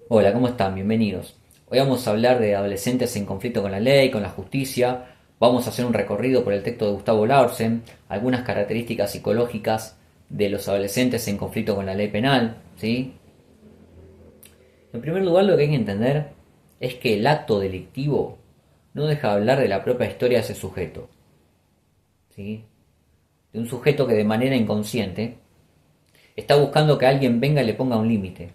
Hola, ¿cómo están? Bienvenidos. Hoy vamos a hablar de adolescentes en conflicto con la ley, con la justicia. Vamos a hacer un recorrido por el texto de Gustavo Larsen, algunas características psicológicas de los adolescentes en conflicto con la ley penal, ¿sí? En primer lugar, lo que hay que entender es que el acto delictivo no deja de hablar de la propia historia de ese sujeto, ¿sí? De un sujeto que de manera inconsciente está buscando que alguien venga y le ponga un límite,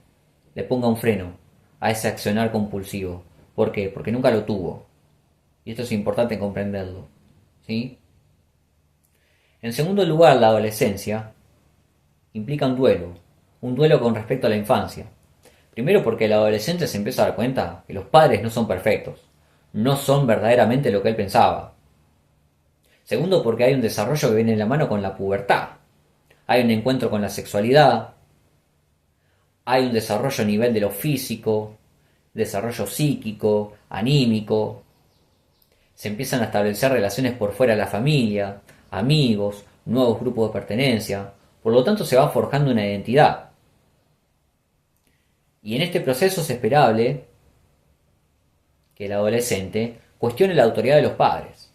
le ponga un freno a ese accionar compulsivo. ¿Por qué? Porque nunca lo tuvo. Y esto es importante comprenderlo. ¿Sí? En segundo lugar, la adolescencia implica un duelo con respecto a la infancia. Primero porque el adolescente se empieza a dar cuenta que los padres no son perfectos, no son verdaderamente lo que él pensaba. Segundo porque hay un desarrollo que viene de la mano con la pubertad. Hay un encuentro con la sexualidad, hay un desarrollo a nivel de lo físico, desarrollo psíquico, anímico. Se empiezan a establecer relaciones por fuera de la familia, amigos, nuevos grupos de pertenencia. Por lo tanto, se va forjando una identidad. Y en este proceso es esperable que el adolescente cuestione la autoridad de los padres,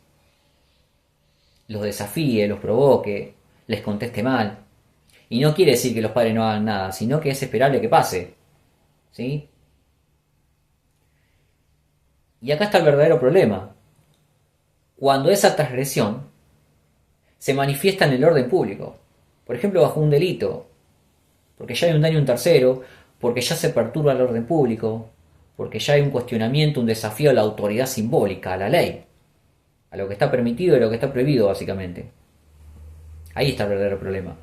los desafíe, los provoque, les conteste mal. Y no quiere decir que los padres no hagan nada, sino que es esperable que pase. ¿Sí? Y acá está el verdadero problema. Cuando esa transgresión se manifiesta en el orden público, por ejemplo bajo un delito, porque ya hay un daño a un tercero, porque ya se perturba el orden público, porque ya hay un cuestionamiento, un desafío a la autoridad simbólica, a la ley, a lo que está permitido y a lo que está prohibido básicamente. Ahí está el verdadero problema.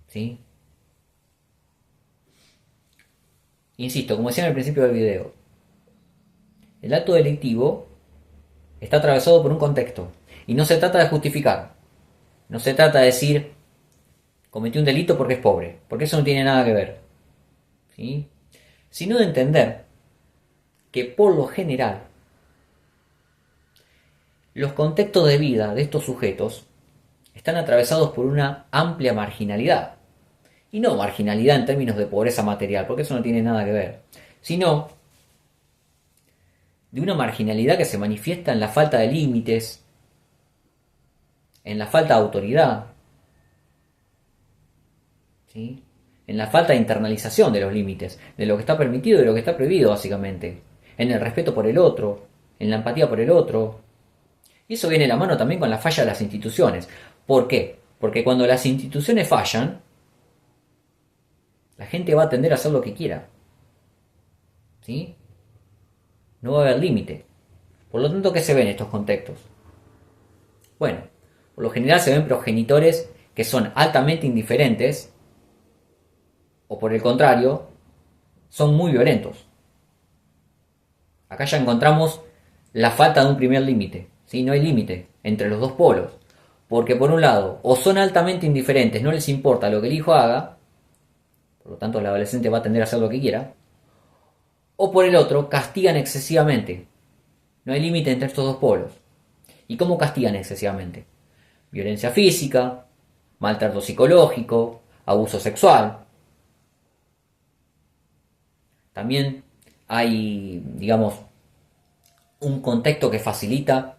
¿Sí? Insisto, como decía en el principio del video, el acto delictivo está atravesado por un contexto y no se trata de justificar, no se trata de decir cometió un delito porque es pobre, porque eso no tiene nada que ver, ¿sí? Sino de entender que por lo general los contextos de vida de estos sujetos están atravesados por una amplia marginalidad. Y no marginalidad en términos de pobreza material, porque eso no tiene nada que ver, sino de una marginalidad que se manifiesta en la falta de límites, en la falta de autoridad, ¿sí? En la falta de internalización de los límites, de lo que está permitido y de lo que está prohibido básicamente, en el respeto por el otro, en la empatía por el otro. Y eso viene de la mano también con la falla de las instituciones. ¿Por qué? Porque cuando las instituciones fallan, la gente va a tender a hacer lo que quiera. ¿Sí? No va a haber límite. Por lo tanto, ¿qué se ve en estos contextos? Bueno, por lo general se ven progenitores que son altamente indiferentes o por el contrario, son muy violentos. Acá ya encontramos la falta de un primer límite. ¿Sí? No hay límite entre los dos polos. Porque por un lado, o son altamente indiferentes, no les importa lo que el hijo haga, por lo tanto el adolescente va a tender a hacer lo que quiera, o por el otro, castigan excesivamente. No hay límite entre estos dos polos. ¿Y cómo castigan excesivamente? Violencia física, maltrato psicológico, abuso sexual. También hay, digamos, un contexto que facilita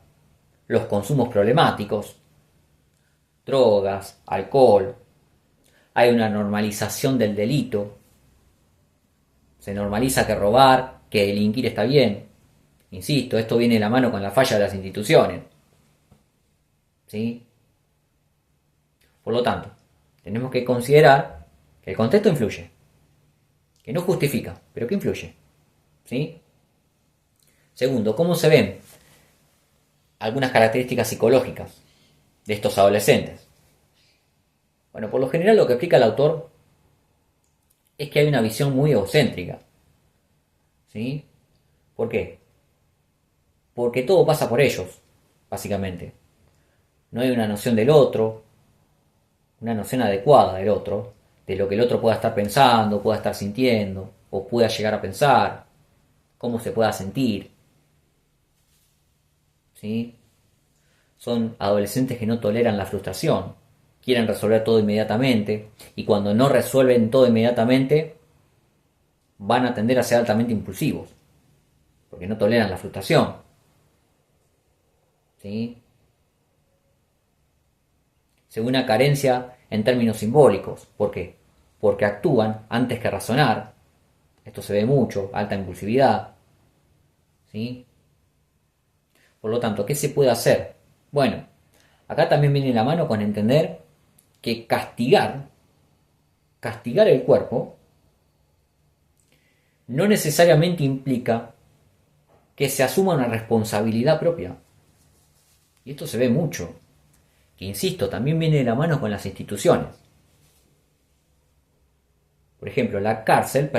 los consumos problemáticos, drogas, alcohol. Hay una normalización del delito. Se normaliza que robar, que delinquir está bien. Insisto, esto viene de la mano con la falla de las instituciones. ¿Sí? Por lo tanto, tenemos que considerar que el contexto influye, que no justifica, pero que influye. ¿Sí? Segundo, ¿cómo se ven algunas características psicológicas de estos adolescentes? Bueno, por lo general lo que explica el autor es que hay una visión muy egocéntrica. ¿Sí? ¿Por qué? Porque todo pasa por ellos, básicamente. No hay una noción del otro, una noción adecuada del otro, de lo que el otro pueda estar pensando, pueda estar sintiendo, o pueda llegar a pensar, cómo se pueda sentir. ¿Sí? Son adolescentes que no toleran la frustración, quieren resolver todo inmediatamente, y cuando no resuelven todo inmediatamente, van a tender a ser altamente impulsivos, porque no toleran la frustración. ¿Sí? Según una carencia en términos simbólicos. ¿Por qué? Porque actúan antes que razonar. Esto se ve mucho, alta impulsividad. ¿Sí? Por lo tanto, ¿qué se puede hacer? Bueno, acá también viene la mano con entender que castigar el cuerpo, no necesariamente implica que se asuma una responsabilidad propia. Y esto se ve mucho. Que insisto, también viene de la mano con las instituciones. Por ejemplo, la cárcel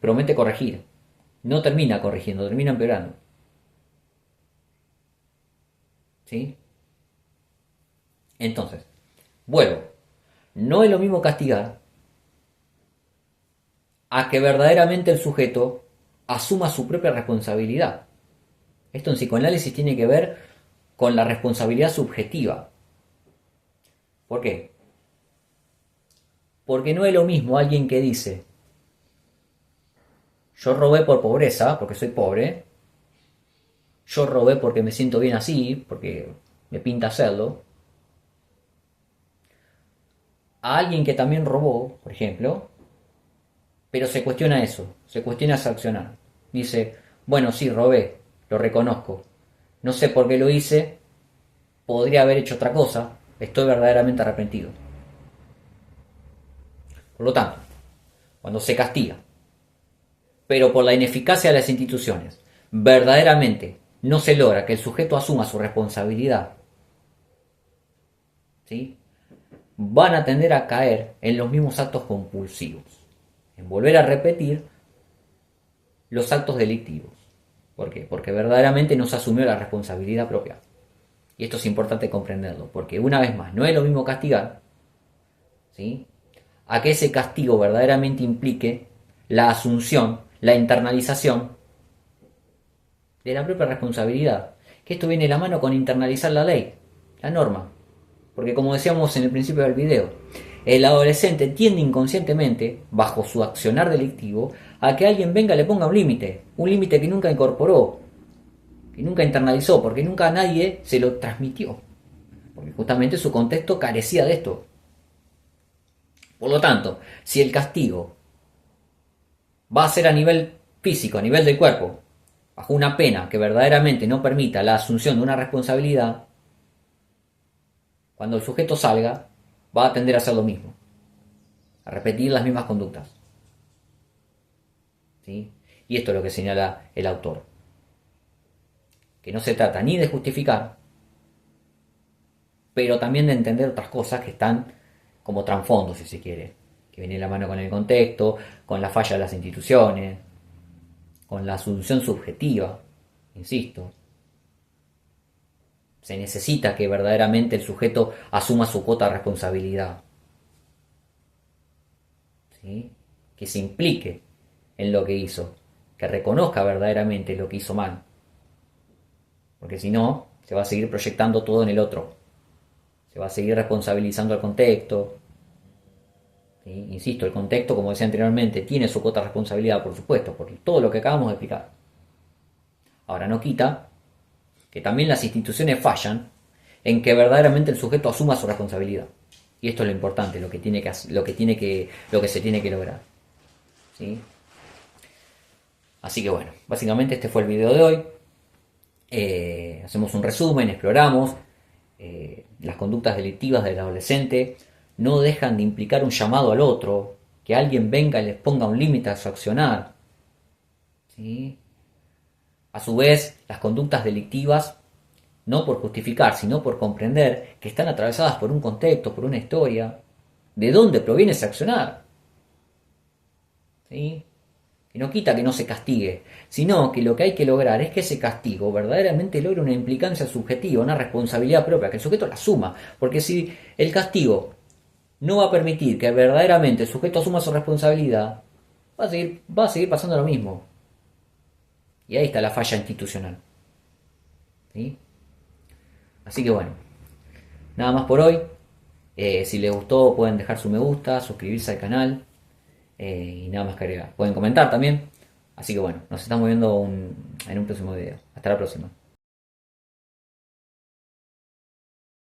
promete corregir. No termina corrigiendo, termina empeorando. ¿Sí? Entonces, vuelvo. No es lo mismo castigar a que verdaderamente el sujeto asuma su propia responsabilidad. Esto en psicoanálisis tiene que ver con la responsabilidad subjetiva. ¿Por qué? Porque no es lo mismo alguien que dice, yo robé por pobreza, porque soy pobre, yo robé porque me siento bien así, porque me pinta hacerlo, a alguien que también robó, por ejemplo, pero se cuestiona eso, se cuestiona sancionar. Dice, bueno, sí, robé, lo reconozco, no sé por qué lo hice, podría haber hecho otra cosa, estoy verdaderamente arrepentido. Por lo tanto, cuando se castiga, pero por la ineficacia de las instituciones, verdaderamente no se logra que el sujeto asuma su responsabilidad, ¿sí? Van a tender a caer en los mismos actos compulsivos, en volver a repetir los actos delictivos. ¿Por qué? Porque verdaderamente no se asumió la responsabilidad propia. Y esto es importante comprenderlo, porque una vez más, no es lo mismo castigar, ¿sí?, a que ese castigo verdaderamente implique la asunción, la internalización de la propia responsabilidad. Que esto viene de la mano con internalizar la ley, la norma. Porque como decíamos en el principio del video, el adolescente tiende inconscientemente, bajo su accionar delictivo, a que alguien venga y le ponga un límite que nunca incorporó, que nunca internalizó, porque nunca nadie se lo transmitió. Porque justamente su contexto carecía de esto. Por lo tanto, si el castigo va a ser a nivel físico, a nivel del cuerpo, bajo una pena que verdaderamente no permita la asunción de una responsabilidad, cuando el sujeto salga, va a tender a hacer lo mismo, a repetir las mismas conductas. ¿Sí? Y esto es lo que señala el autor. Que no se trata ni de justificar, pero también de entender otras cosas que están como trasfondo, si se quiere, que viene de la mano con el contexto, con la falla de las instituciones, con la asunción subjetiva, insisto. Se necesita que verdaderamente el sujeto asuma su cuota de responsabilidad. ¿Sí? Que se implique en lo que hizo, que reconozca verdaderamente lo que hizo mal. Porque si no, se va a seguir proyectando todo en el otro. Se va a seguir responsabilizando al contexto. ¿Sí? Insisto, el contexto, como decía anteriormente, tiene su cuota de responsabilidad, por supuesto, por todo lo que acabamos de explicar. Ahora, no quita que también las instituciones fallan en que verdaderamente el sujeto asuma su responsabilidad. Y esto es lo importante, lo que se tiene que lograr. ¿Sí? Así que bueno, básicamente este fue el video de hoy. Hacemos un resumen, exploramos las conductas delictivas del adolescente. No dejan de implicar un llamado al otro, que alguien venga y les ponga un límite a su accionar. ¿Sí? A su vez, las conductas delictivas, no por justificar, sino por comprender que están atravesadas por un contexto, por una historia, de dónde proviene ese accionar. ¿Sí? Que no quita que no se castigue, sino que lo que hay que lograr es que ese castigo verdaderamente logre una implicancia subjetiva, una responsabilidad propia, que el sujeto la asuma. Porque si el castigo no va a permitir que verdaderamente el sujeto asuma su responsabilidad, va a seguir pasando lo mismo. Y ahí está la falla institucional. ¿Sí? Así que bueno, nada más por hoy. Si les gustó pueden dejar su me gusta, suscribirse al canal y nada más que agregar. Pueden comentar también. Así que bueno, nos estamos viendo en un próximo video. Hasta la próxima.